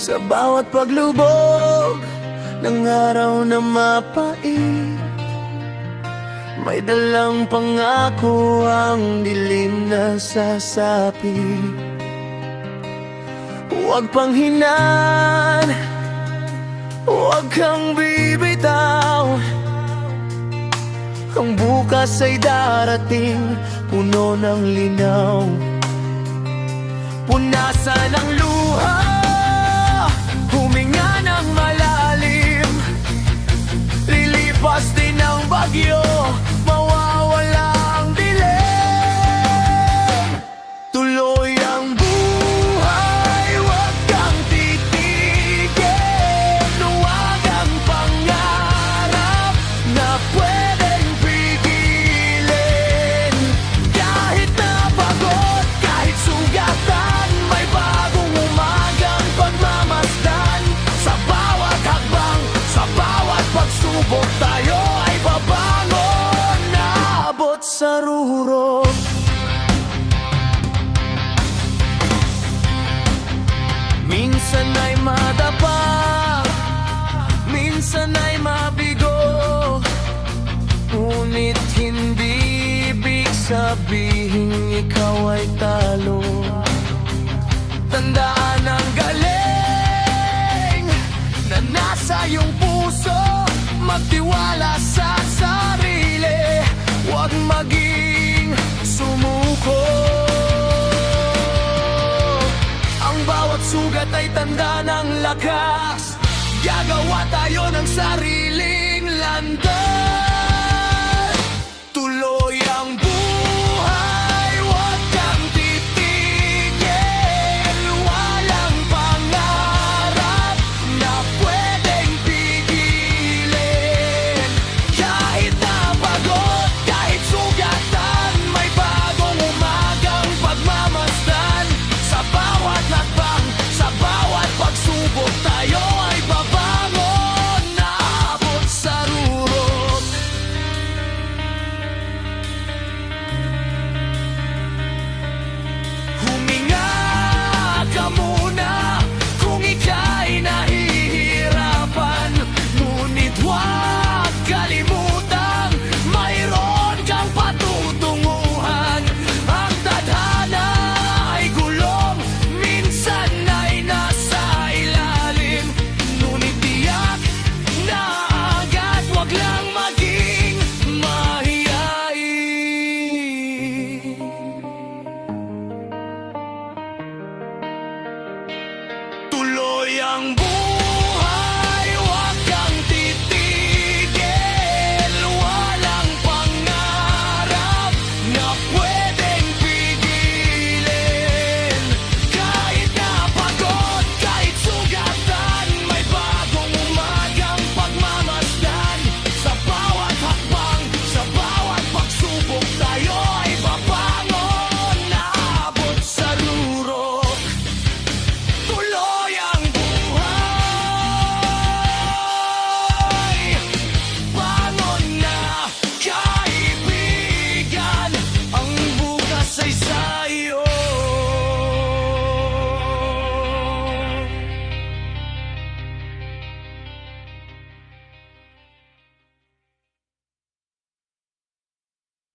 Sa bawat paglubog ng araw na mapait, may dalang pangako ang dilim na sasapit. Huwag panghinan, huwag kang bibitaw. Ang bukas ay darating, puno ng linaw. Punasan ang luha, huminga ng malalim. Lilipas din ang bagyo, mawawala ang dilim. Tuloy ang buhay, huwag kang titigil. Huwag ang pangarap na pwedeng pigilin. Kahit napagod, kahit sugatan, may bagong umagang pagmamasdan. Sa bawat hakbang, sa bawat pagsubok, tayo ay babangon. Naabot sa rurok. Minsan ay madapa, minsan ay mabigo, ngunit hindi ibig sabihin ikaw ay talo. Tandaan ang galing na nasa iyong puso, magtiwala sa sarili, huwag maging sumuko. Ang bawat sugat ay tanda ng lakas, gagawa tayo ng sariling landas.